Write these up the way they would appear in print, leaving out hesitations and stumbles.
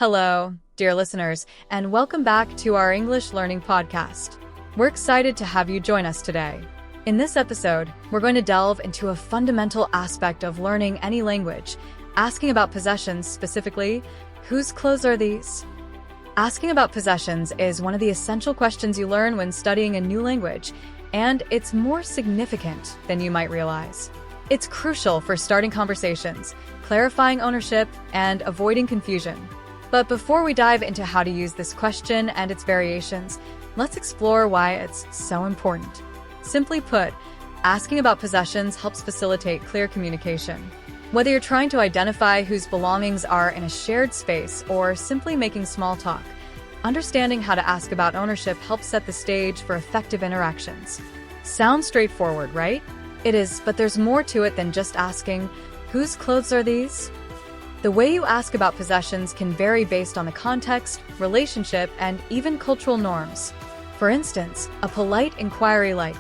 Hello, dear listeners, and welcome back to our English Learning Podcast. We're excited to have you join us today. In this episode, we're going to delve into a fundamental aspect of learning any language, asking about possessions, specifically, whose clothes are these? Asking about possessions is one of the essential questions you learn when studying a new language, and it's more significant than you might realize. It's crucial for starting conversations, clarifying ownership, and avoiding confusion. But before we dive into how to use this question and its variations, let's explore why it's so important. Simply put, asking about possessions helps facilitate clear communication. Whether you're trying to identify whose belongings are in a shared space or simply making small talk, understanding how to ask about ownership helps set the stage for effective interactions. Sounds straightforward, right? It is, but there's more to it than just asking, whose clothes are these? The way you ask about possessions can vary based on the context, relationship, and even cultural norms. For instance, a polite inquiry like,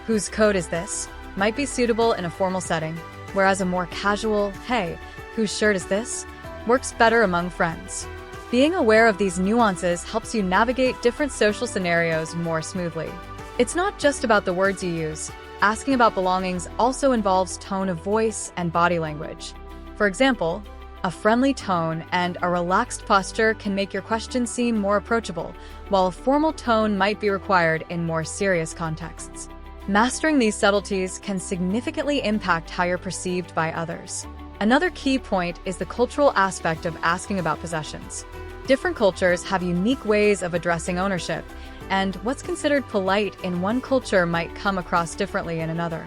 whose coat is this? Might be suitable in a formal setting, whereas a more casual, hey, whose shirt is this? Works better among friends. Being aware of these nuances helps you navigate different social scenarios more smoothly. It's not just about the words you use. Asking about belongings also involves tone of voice and body language. For example, a friendly tone and a relaxed posture can make your question seem more approachable, while a formal tone might be required in more serious contexts. Mastering these subtleties can significantly impact how you're perceived by others. Another key point is the cultural aspect of asking about possessions. Different cultures have unique ways of addressing ownership, and what's considered polite in one culture might come across differently in another.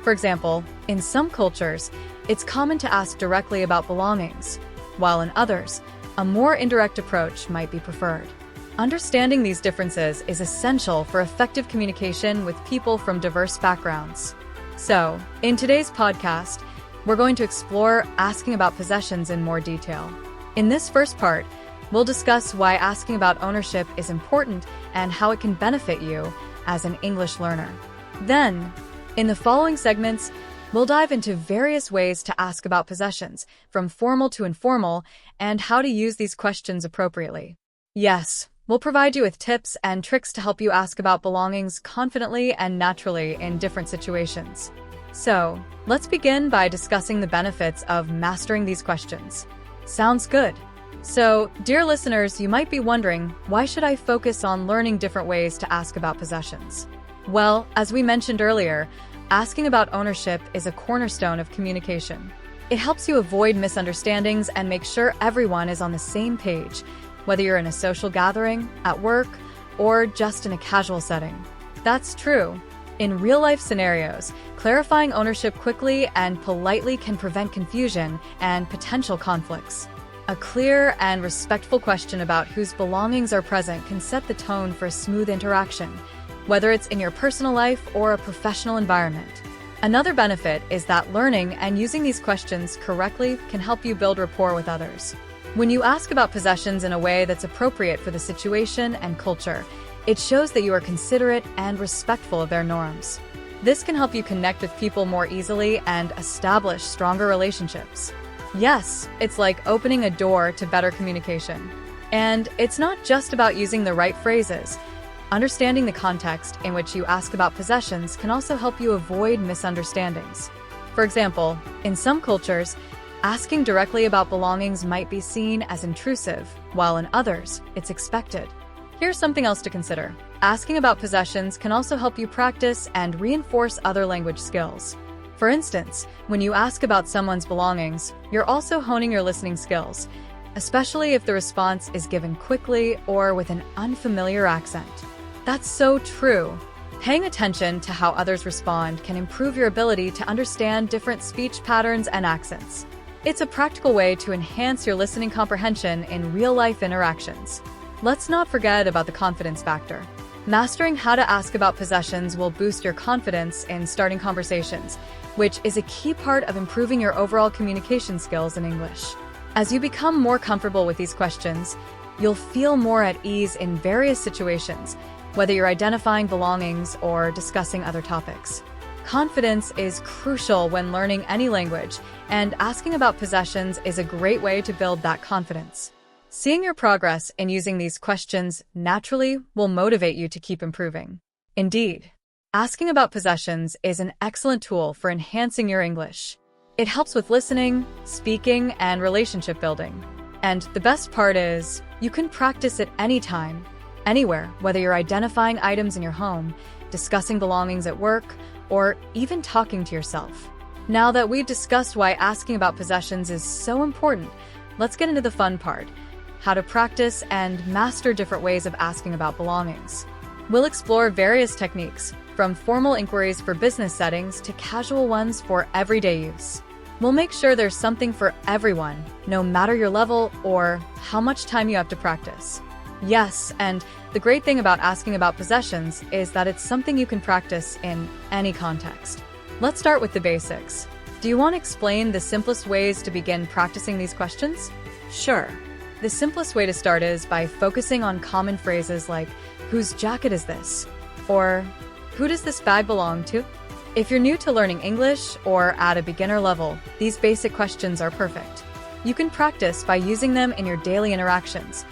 For example, in some cultures, it's common to ask directly about belongings, while in others, a more indirect approach might be preferred. Understanding these differences is essential for effective communication with people from diverse backgrounds. So, in today's podcast, we're going to explore asking about possessions in more detail. In this first part, we'll discuss why asking about ownership is important and how it can benefit you as an English learner. Then, in the following segments, we'll dive into various ways to ask about possessions, from formal to informal, and how to use these questions appropriately. Yes, we'll provide you with tips and tricks to help you ask about belongings confidently and naturally in different situations. So, let's begin by discussing the benefits of mastering these questions. Sounds good. So, dear listeners, you might be wondering, why should I focus on learning different ways to ask about possessions? Well, as we mentioned earlier, asking about ownership is a cornerstone of communication. It helps you avoid misunderstandings and make sure everyone is on the same page, whether you're in a social gathering, at work, or just in a casual setting. That's true. In real-life scenarios, clarifying ownership quickly and politely can prevent confusion and potential conflicts. A clear and respectful question about whose belongings are present can set the tone for a smooth interaction, whether it's in your personal life or a professional environment. Another benefit is that learning and using these questions correctly can help you build rapport with others. When you ask about possessions in a way that's appropriate for the situation and culture, it shows that you are considerate and respectful of their norms. This can help you connect with people more easily and establish stronger relationships. Yes, it's like opening a door to better communication. And it's not just about using the right phrases. Understanding the context in which you ask about possessions can also help you avoid misunderstandings. For example, in some cultures, asking directly about belongings might be seen as intrusive, while in others, it's expected. Here's something else to consider. Asking about possessions can also help you practice and reinforce other language skills. For instance, when you ask about someone's belongings, you're also honing your listening skills, especially if the response is given quickly or with an unfamiliar accent. That's so true. Paying attention to how others respond can improve your ability to understand different speech patterns and accents. It's a practical way to enhance your listening comprehension in real-life interactions. Let's not forget about the confidence factor. Mastering how to ask about possessions will boost your confidence in starting conversations, which is a key part of improving your overall communication skills in English. As you become more comfortable with these questions, you'll feel more at ease in various situations, whether you're identifying belongings or discussing other topics. Confidence is crucial when learning any language, and asking about possessions is a great way to build that confidence. Seeing your progress in using these questions naturally will motivate you to keep improving. Indeed, asking about possessions is an excellent tool for enhancing your English. It helps with listening, speaking, and relationship building. And the best part is, you can practice it anytime, anywhere, whether you're identifying items in your home, discussing belongings at work, or even talking to yourself. Now that we've discussed why asking about possessions is so important, let's get into the fun part: how to practice and master different ways of asking about belongings. We'll explore various techniques, from formal inquiries for business settings to casual ones for everyday use. We'll make sure there's something for everyone, no matter your level or how much time you have to practice. Yes, and the great thing about asking about possessions is that it's something you can practice in any context. Let's start with the basics. Do you want to explain the simplest ways to begin practicing these questions? Sure. The simplest way to start is by focusing on common phrases like, "Whose jacket is this?" or "Who does this bag belong to?" If you're new to learning English or at a beginner level, these basic questions are perfect. You can practice by using them in your daily interactions,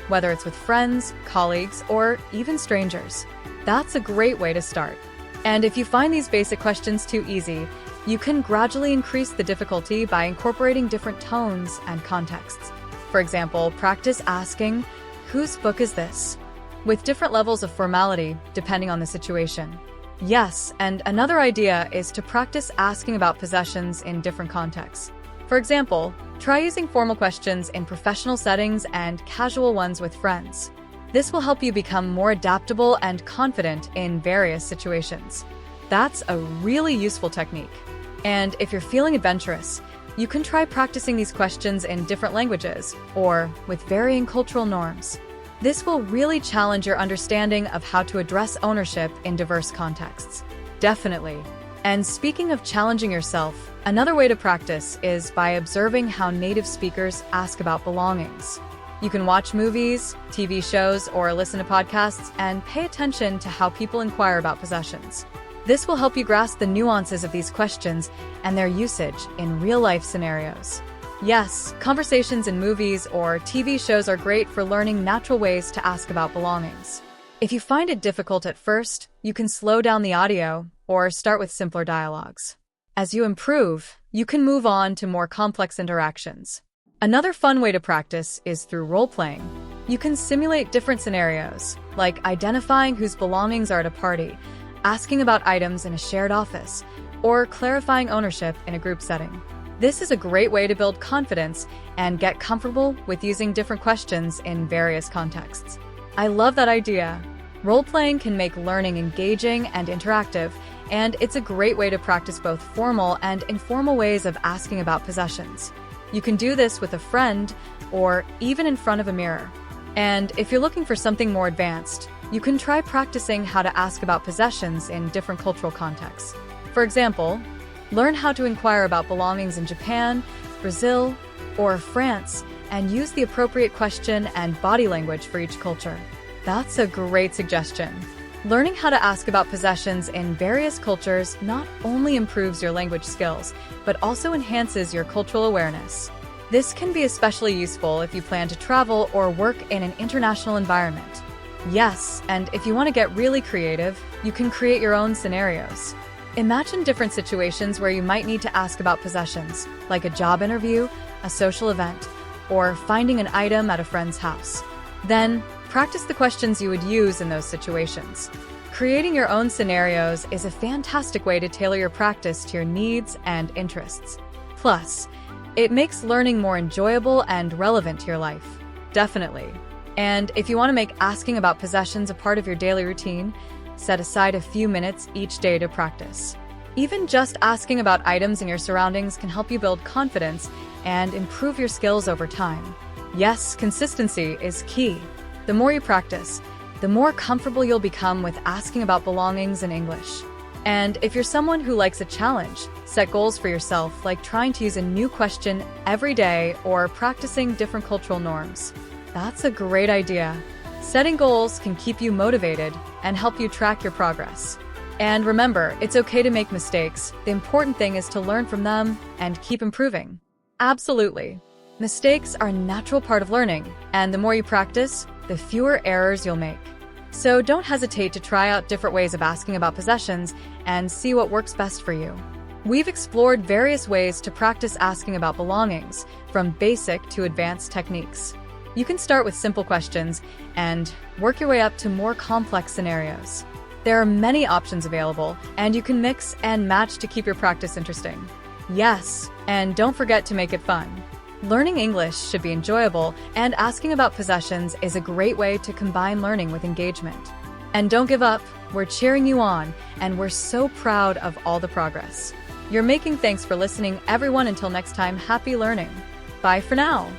whether it's with friends, colleagues, or even strangers. That's a great way to start. And if you find these basic questions too easy, you can gradually increase the difficulty by incorporating different tones and contexts. For example, practice asking, "Whose book is this?" with different levels of formality depending on the situation. Yes, and another idea is to practice asking about possessions in different contexts. For example, try using formal questions in professional settings and casual ones with friends. This will help you become more adaptable and confident in various situations. That's a really useful technique. And if you're feeling adventurous, you can try practicing these questions in different languages or with varying cultural norms. This will really challenge your understanding of how to address ownership in diverse contexts. Definitely. And speaking of challenging yourself, another way to practice is by observing how native speakers ask about belongings. You can watch movies, TV shows, or listen to podcasts and pay attention to how people inquire about possessions. This will help you grasp the nuances of these questions and their usage in real-life scenarios. Yes, conversations in movies or TV shows are great for learning natural ways to ask about belongings. If you find it difficult at first, you can slow down the audio or start with simpler dialogues. As you improve, you can move on to more complex interactions. Another fun way to practice is through role-playing. You can simulate different scenarios, like identifying whose belongings are at a party, asking about items in a shared office, or clarifying ownership in a group setting. This is a great way to build confidence and get comfortable with using different questions in various contexts. I love that idea. Role-playing can make learning engaging and interactive, and it's a great way to practice both formal and informal ways of asking about possessions. You can do this with a friend or even in front of a mirror. And if you're looking for something more advanced, you can try practicing how to ask about possessions in different cultural contexts. For example, learn how to inquire about belongings in Japan, Brazil, or France, and use the appropriate question and body language for each culture. That's a great suggestion. Learning how to ask about possessions in various cultures not only improves your language skills, but also enhances your cultural awareness. This can be especially useful if you plan to travel or work in an international environment. Yes, and if you want to get really creative, you can create your own scenarios. Imagine different situations where you might need to ask about possessions, like a job interview, a social event, or finding an item at a friend's house. Then, practice the questions you would use in those situations. Creating your own scenarios is a fantastic way to tailor your practice to your needs and interests. Plus, it makes learning more enjoyable and relevant to your life. Definitely. And if you want to make asking about possessions a part of your daily routine, set aside a few minutes each day to practice. Even just asking about items in your surroundings can help you build confidence and improve your skills over time. Yes, consistency is key. The more you practice, the more comfortable you'll become with asking about belongings in English. And if you're someone who likes a challenge, set goals for yourself, like trying to use a new question every day or practicing different cultural norms. That's a great idea. Setting goals can keep you motivated and help you track your progress. And remember, it's okay to make mistakes. The important thing is to learn from them and keep improving. Absolutely. Mistakes are a natural part of learning, and the more you practice, the fewer errors you'll make. So don't hesitate to try out different ways of asking about possessions and see what works best for you. We've explored various ways to practice asking about belongings, from basic to advanced techniques. You can start with simple questions and work your way up to more complex scenarios. There are many options available, and you can mix and match to keep your practice interesting. Yes, and don't forget to make it fun. Learning English should be enjoyable, and asking about possessions is a great way to combine learning with engagement. And don't give up, we're cheering you on, and we're so proud of all the progress you're making. Thanks for listening, everyone. Until next time, happy learning. Bye for now.